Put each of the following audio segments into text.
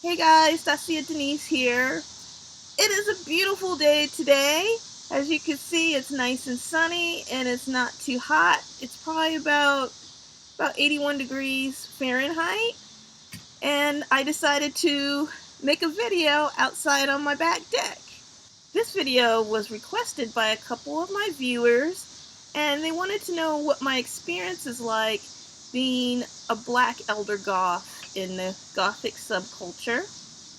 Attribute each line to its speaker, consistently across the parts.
Speaker 1: Hey guys, Dacia Denise here. It is a beautiful day today. As you can see, it's nice and sunny and it's not too hot. It's probably about 81 degrees Fahrenheit. And I decided to make a video outside on my back deck. This video was requested by a couple of my viewers and they wanted to know what my experience is like being a black elder goth in the Gothic subculture.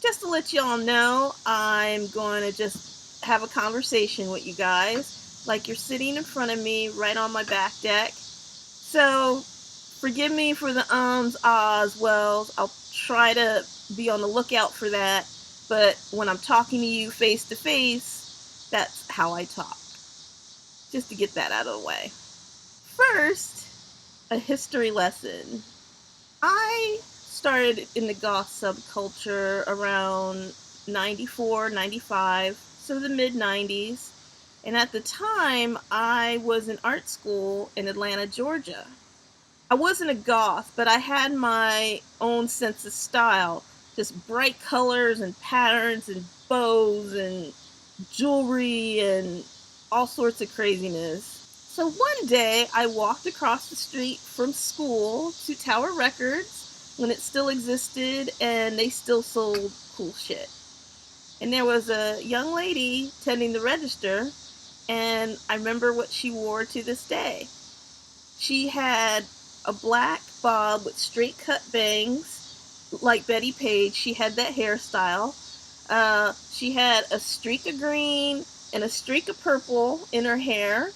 Speaker 1: Just to let y'all know, I'm going to just have a conversation with you guys like you're sitting in front of me right on my back deck. So forgive me for the ahs, wells. I'll try to be on the lookout for that. But when I'm talking to you face to face, that's how I talk. Just to get that out of the way. First, a history lesson. I started in the goth subculture around 94, 95, so the mid 90s. And at the time, I was in art school in Atlanta, Georgia. I wasn't a goth, but I had my own sense of style. Just bright colors and patterns and bows and jewelry and all sorts of craziness. So one day I walked across the street from school to Tower Records when it still existed and they still sold cool shit. And there was a young lady tending the register, and I remember what she wore to this day. She had a black bob with straight cut bangs, like Betty Page. She had that hairstyle. She had a streak of green and a streak of purple in her hair.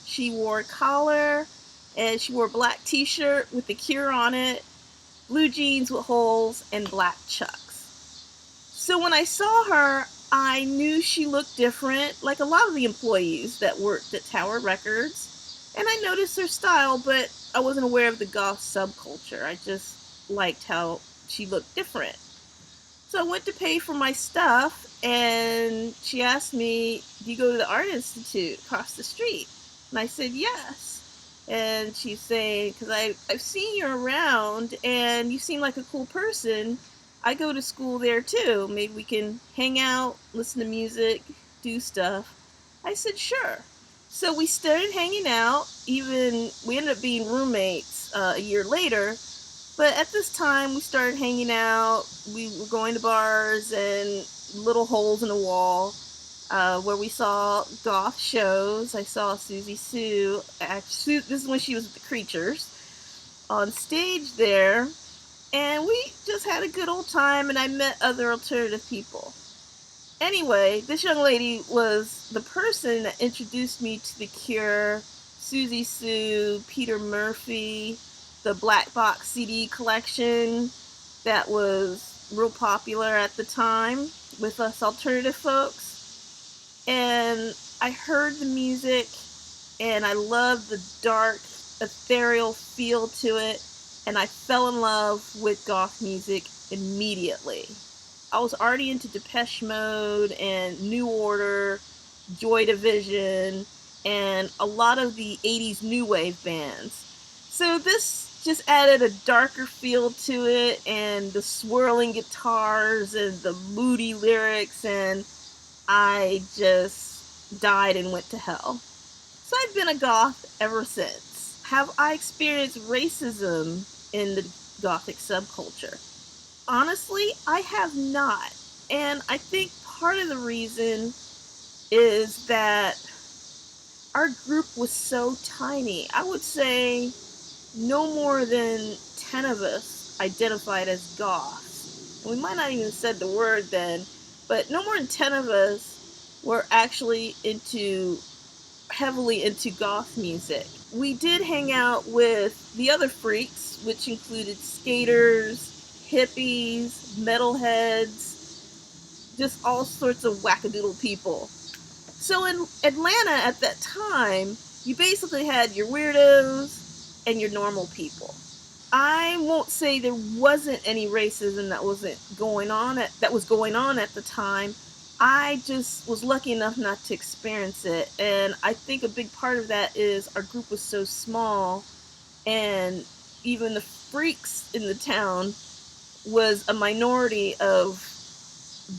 Speaker 1: She wore a collar, and she wore a black t-shirt with the Cure on it, blue jeans with holes, and black chucks. So when I saw her, I knew she looked different, like a lot of the employees that worked at Tower Records. And I noticed her style, but I wasn't aware of the goth subculture. I just liked how she looked different. So I went to pay for my stuff, and she asked me, do you go to the Art Institute across the street? And I said, yes. And she's saying, because I've seen you around, and you seem like a cool person. I go to school there too. Maybe we can hang out, listen to music, do stuff. I said, sure. So we started hanging out. We ended up being roommates a year later. But at this time, we started hanging out. We were going to bars and little holes in the wall where we saw goth shows. I saw Susie Sue. Actually, this is when she was with the Creatures on stage there. And we just had a good old time, and I met other alternative people. Anyway, this young lady was the person that introduced me to The Cure, Susie Sue, Peter Murphy, the Black Box CD collection that was real popular at the time with us alternative folks. And I heard the music, and I loved the dark, ethereal feel to it, and I fell in love with goth music immediately. I was already into Depeche Mode and New Order, Joy Division, and a lot of the 80s new wave bands. So this just added a darker feel to it, and the swirling guitars and the moody lyrics, and I just died and went to hell. So I've been a goth ever since. Have I experienced racism in the Gothic subculture? Honestly, I have not. And I think part of the reason is that our group was so tiny. I would say no more than 10 of us identified as goths. And we might not even have said the word then, but no more than 10 of us were actually heavily into goth music. We did hang out with the other freaks, which included skaters, hippies, metalheads, just all sorts of wackadoodle people. So in Atlanta at that time, you basically had your weirdos and your normal people. I won't say there wasn't any racism that was going on at the time. I just was lucky enough not to experience it, and I think a big part of that is our group was so small, and even the freaks in the town was a minority of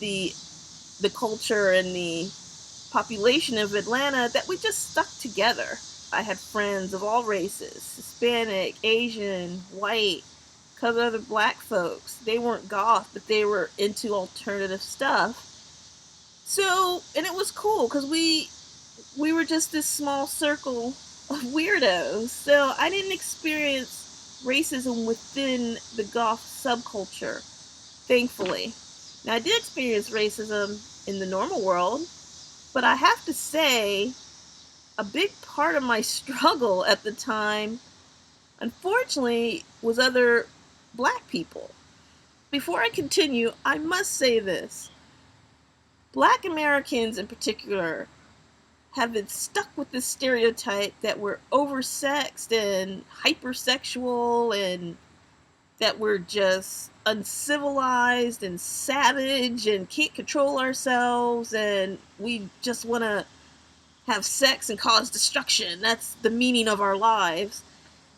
Speaker 1: the the culture and the population of Atlanta that we just stuck together. I had friends of all races, Hispanic, Asian, white, a couple other black folks. They weren't goth, but they were into alternative stuff. So, and it was cool because we were just this small circle of weirdos. So I didn't experience racism within the goth subculture, thankfully. Now I did experience racism in the normal world, but I have to say, a big part of my struggle at the time, unfortunately, was other black people. Before I continue, I must say this. Black Americans in particular have been stuck with this stereotype that we're oversexed and hypersexual and that we're just uncivilized and savage and can't control ourselves and we just want to have sex and cause destruction. That's the meaning of our lives.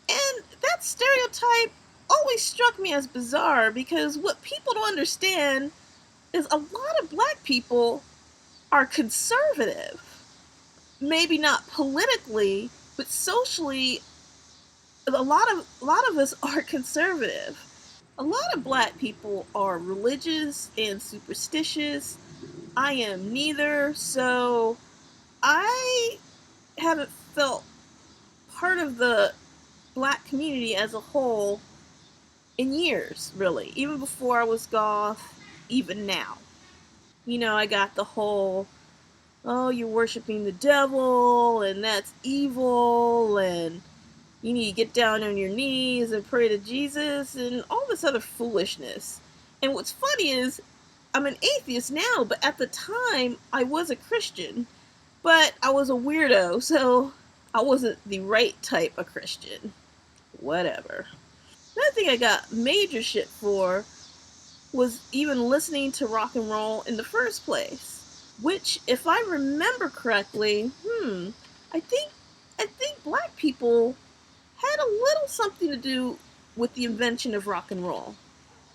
Speaker 1: And that stereotype always struck me as bizarre because what people don't understand is a lot of black people are conservative. Maybe not politically, but socially, a lot of us are conservative. A lot of black people are religious and superstitious. I am neither, so I haven't felt part of the black community as a whole in years, really. Even before I was goth, even now. You know, I got the whole, oh, you're worshiping the devil, and that's evil, and you need to get down on your knees and pray to Jesus, and all this other foolishness. And what's funny is, I'm an atheist now, but at the time, I was a Christian. But I was a weirdo, so I wasn't the right type of Christian. Whatever. Another thing I got major shit for was even listening to rock and roll in the first place. Which, if I remember correctly, I think I think black people had a little something to do with the invention of rock and roll.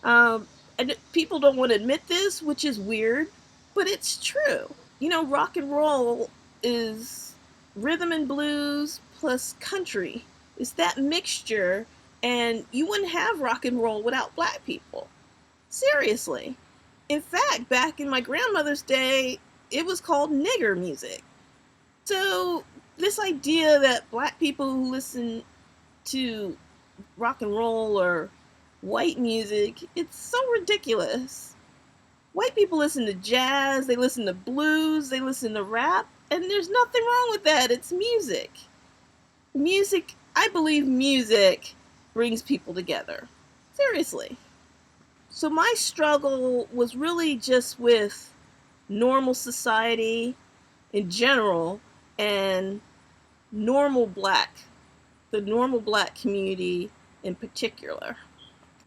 Speaker 1: And people don't want to admit this, which is weird, but it's true. You know, rock and roll is rhythm and blues plus country. It's that mixture, and you wouldn't have rock and roll without black people. Seriously. In fact, back in my grandmother's day, it was called nigger music. So, this idea that black people who listen to rock and roll or white music, it's so ridiculous. White people listen to jazz, they listen to blues, they listen to rap, and there's nothing wrong with that. It's music. Music, I believe music brings people together. Seriously. So my struggle was really just with normal society in general and normal black, the normal black community in particular.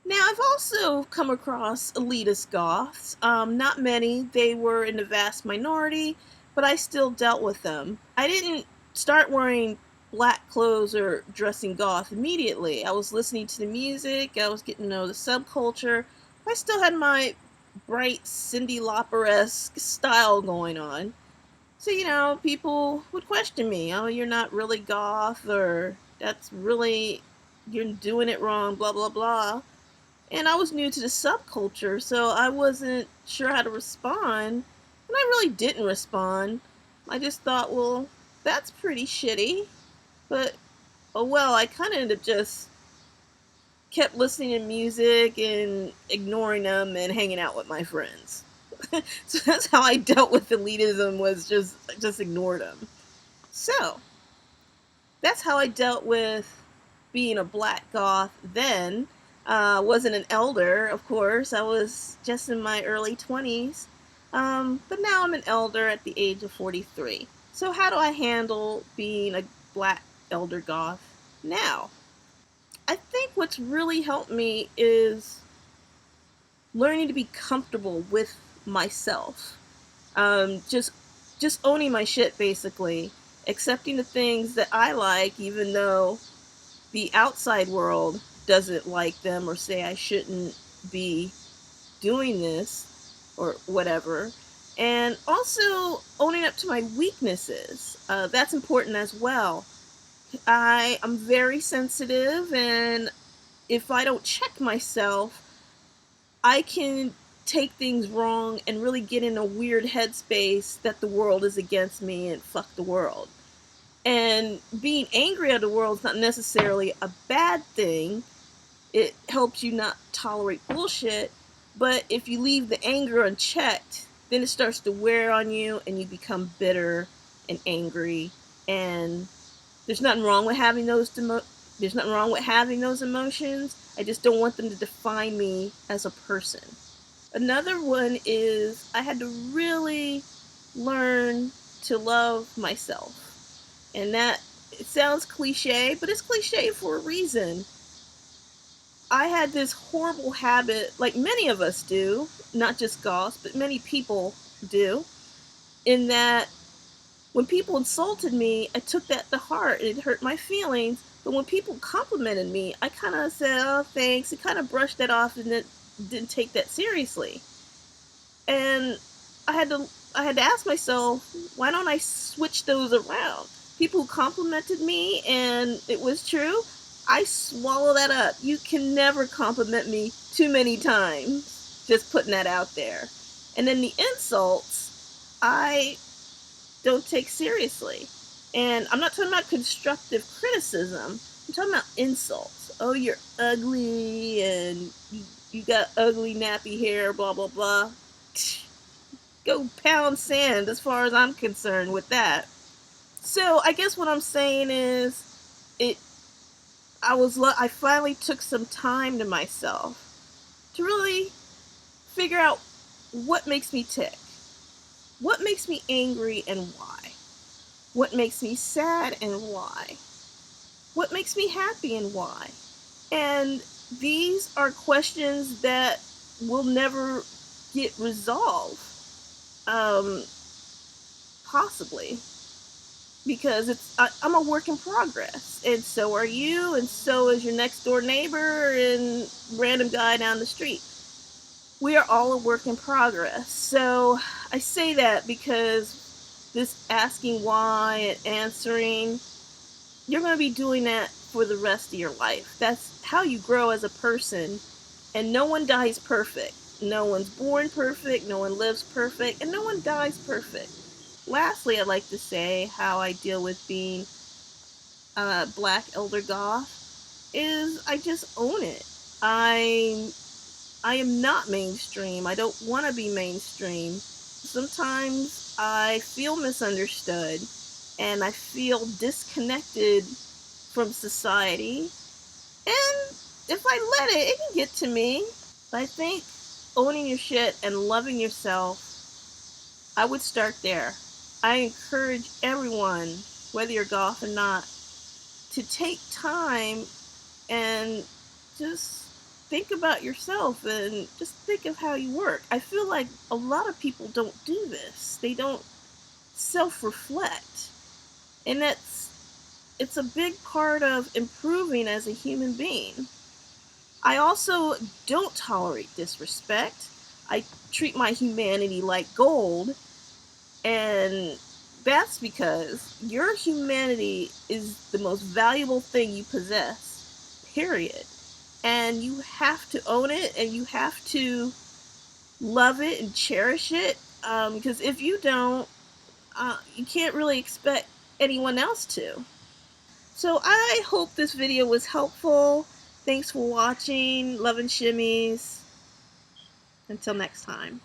Speaker 1: Now, I've also come across elitist goths. Not many. They were in the vast minority, but I still dealt with them. I didn't start wearing black clothes or dressing goth immediately. I was listening to the music, I was getting to know the subculture. I still had my bright Cyndi Lauper-esque style going on. So, you know, people would question me. Oh, you're not really goth, or that's really, you're doing it wrong, blah, blah, blah. And I was new to the subculture, so I wasn't sure how to respond. And I really didn't respond. I just thought, well, that's pretty shitty. But, oh well, I kind of ended up just kept listening to music and ignoring them and hanging out with my friends. So that's how I dealt with elitism, was just ignore them. So, that's how I dealt with being a black goth then. Wasn't an elder, of course. I was just in my early 20s. But now I'm an elder at the age of 43. So how do I handle being a black elder goth now? I think what's really helped me is learning to be comfortable with myself. Just owning my shit, basically. Accepting the things that I like, even though the outside world doesn't like them or say I shouldn't be doing this or whatever. And also owning up to my weaknesses. That's important as well. I'm very sensitive, and if I don't check myself, I can take things wrong and really get in a weird headspace that the world is against me and fuck the world. And being angry at the world is not necessarily a bad thing. It helps you not tolerate bullshit. But if you leave the anger unchecked, then it starts to wear on you and you become bitter and angry. And there's nothing wrong with having there's nothing wrong with having those emotions. I just don't want them to define me as a person. Another one is I had to really learn to love myself. And that, it sounds cliche, but it's cliche for a reason. I had this horrible habit, like many of us do, not just goths, but many people do, in that when people insulted me, I took that to heart. It hurt my feelings. But when people complimented me, I kind of said, oh, thanks. And kind of brushed that off and didn't take that seriously. And I had to ask myself, why don't I switch those around? People who complimented me and it was true, I swallow that up. You can never compliment me too many times. Just putting that out there. And then the insults, I don't take seriously. And I'm not talking about constructive criticism. I'm talking about insults. Oh, you're ugly and you got ugly nappy hair, blah, blah, blah. Go pound sand as far as I'm concerned with that. So I guess what I'm saying is it I finally took some time to myself to really figure out what makes me tick. What makes me angry and why? What makes me sad and why? What makes me happy and why? And these are questions that will never get resolved. Possibly. Because I'm a work in progress. And so are you, and so is your next door neighbor and random guy down the street. We are all a work in progress. So I say that because this asking why and answering, you're going to be doing that for the rest of your life. That's how you grow as a person. And no one dies perfect. No one's born perfect, no one lives perfect, and no one dies perfect. Lastly, I'd like to say how I deal with being a black elder goth is I just own it. I am not mainstream. I don't want to be mainstream. Sometimes I feel misunderstood and I feel disconnected from society. And if I let it, it can get to me. But I think owning your shit and loving yourself, I would start there. I encourage everyone, whether you're goth or not, to take time and just think about yourself and just think of how you work. I feel like a lot of people don't do this. They don't self-reflect. And it's a big part of improving as a human being. I also don't tolerate disrespect. I treat my humanity like gold, and that's because your humanity is the most valuable thing you possess, period. And you have to own it, and you have to love it and cherish it, because if you don't, you can't really expect anyone else to. So I hope this video was helpful. Thanks for watching. Love and shimmies. Until next time.